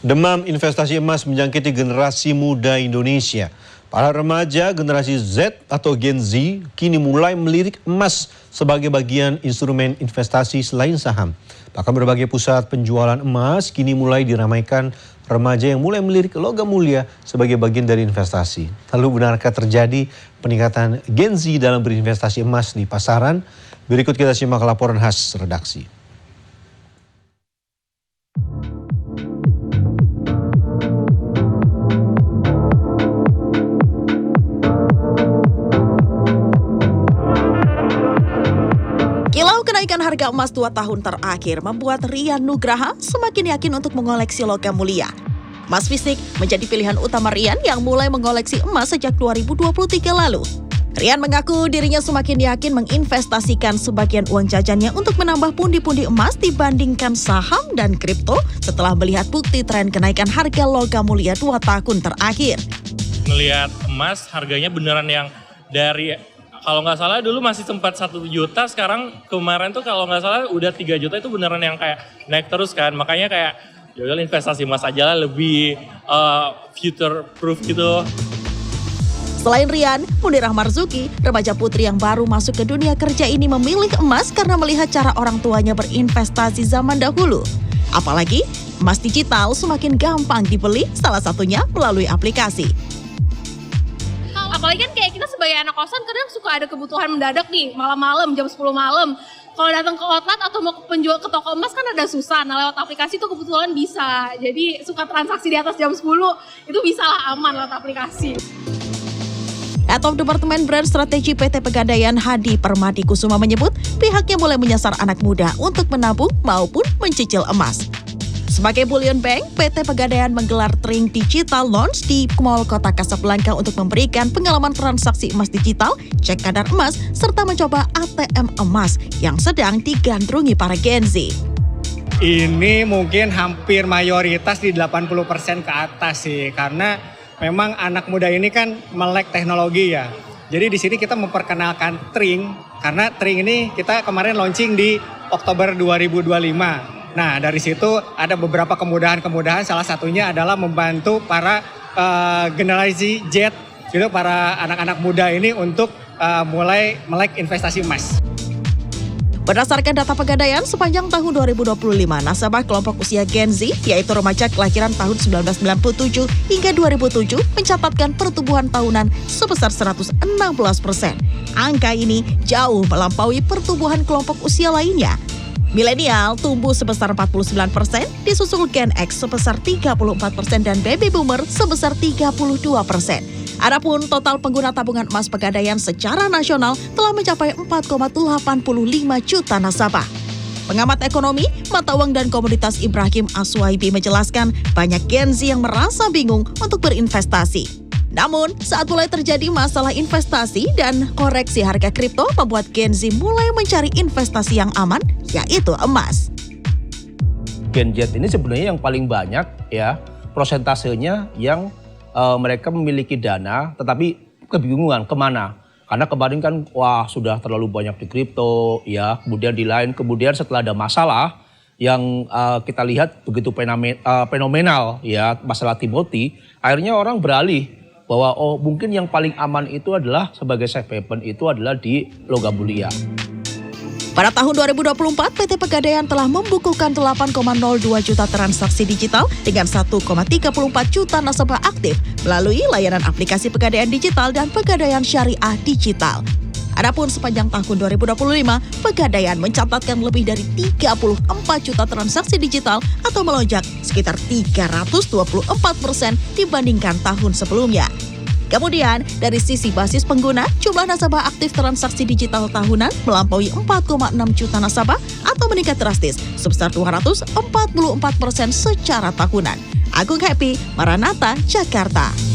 Demam investasi emas menjangkiti generasi muda Indonesia. Para remaja generasi Z atau Gen Z kini mulai melirik emas sebagai bagian instrumen investasi selain saham. Bahkan berbagai pusat penjualan emas kini mulai diramaikan remaja yang mulai melirik logam mulia sebagai bagian dari investasi. Lalu benarkah terjadi peningkatan Gen Z dalam berinvestasi emas di pasaran? Berikut kita simak laporan khas redaksi. Kenaikan harga emas 2 tahun terakhir membuat Rian Nugraha semakin yakin untuk mengoleksi logam mulia. Emas fisik menjadi pilihan utama Rian yang mulai mengoleksi emas sejak 2023 lalu. Rian mengaku dirinya semakin yakin menginvestasikan sebagian uang jajannya untuk menambah pundi-pundi emas dibandingkan saham dan kripto setelah melihat bukti tren kenaikan harga logam mulia 2 tahun terakhir. Ngelihat emas harganya beneran yang dari kalau nggak salah dulu masih sempat 1 juta, sekarang kemarin tuh kalau nggak salah udah 3 juta, itu beneran yang kayak naik terus kan. Makanya kayak yaudah investasi emas aja lah, lebih future proof gitu. Selain Rian, Munirah Marzuki, remaja putri yang baru masuk ke dunia kerja ini memilih emas karena melihat cara orang tuanya berinvestasi zaman dahulu. Apalagi emas digital semakin gampang dibeli, salah satunya melalui aplikasi. Apalagi kan kayak kita sebagai anak kosan kadang suka ada kebutuhan mendadak nih, malam-malam jam 10 malam. Kalau datang ke outlet atau mau penjual ke toko emas kan ada susah. Nah lewat aplikasi itu kebetulan bisa. Jadi suka transaksi di atas jam 10 itu bisa lah, aman lewat aplikasi. Head of Departemen Brand Strategi PT Pegadaian Hadi Permadi Kusuma menyebut pihaknya mulai menyasar anak muda untuk menabung maupun mencicil emas. Sebagai Bullion Bank, PT Pegadaian menggelar Trink Digital Launch di Mall Kota Kasablanka untuk memberikan pengalaman transaksi emas digital, cek kadar emas, serta mencoba ATM emas yang sedang digandrungi para Gen Z. Ini mungkin hampir mayoritas di 80% ke atas sih, karena memang anak muda ini kan melek teknologi ya. Jadi di sini kita memperkenalkan Trink, karena Trink ini kita kemarin launching di Oktober 2025. Nah dari situ ada beberapa kemudahan-kemudahan, salah satunya adalah membantu para generasi Z, gitu, para anak-anak muda ini untuk mulai melek investasi emas. Berdasarkan data Pegadaian, sepanjang tahun 2025, nasabah kelompok usia Gen Z, yaitu remaja kelahiran tahun 1997 hingga 2007, mencatatkan pertumbuhan tahunan sebesar 116%. Angka ini jauh melampaui pertumbuhan kelompok usia lainnya. Milenial tumbuh sebesar 49%, disusul Gen X sebesar 34% dan Baby Boomer sebesar 32%. Adapun total pengguna tabungan emas Pegadaian secara nasional telah mencapai 4,85 juta nasabah. Pengamat ekonomi, mata uang dan komoditas Ibrahim Aswaibi menjelaskan banyak Gen Z yang merasa bingung untuk berinvestasi. Namun, saat mulai terjadi masalah investasi dan koreksi harga kripto membuat Gen Z mulai mencari investasi yang aman, yaitu emas. Gen Z ini sebenarnya yang paling banyak ya prosentasenya yang mereka memiliki dana tetapi kebingungan kemana. Karena kemarin kan wah sudah terlalu banyak di kripto ya, kemudian setelah ada masalah yang kita lihat begitu fenomenal ya, masalah Timothy, akhirnya orang beralih bahwa mungkin yang paling aman itu adalah sebagai safe haven itu adalah di logam mulia. Pada tahun 2024, PT Pegadaian telah membukukan 8,02 juta transaksi digital dengan 1,34 juta nasabah aktif melalui layanan aplikasi Pegadaian Digital dan Pegadaian Syariah Digital. Adapun sepanjang tahun 2025, Pegadaian mencatatkan lebih dari 34 juta transaksi digital atau melonjak sekitar 324% dibandingkan tahun sebelumnya. Kemudian, dari sisi basis pengguna, jumlah nasabah aktif transaksi digital tahunan melampaui 4,6 juta nasabah atau meningkat drastis sebesar 244% secara tahunan. Agung Happy, Maranatha, Jakarta.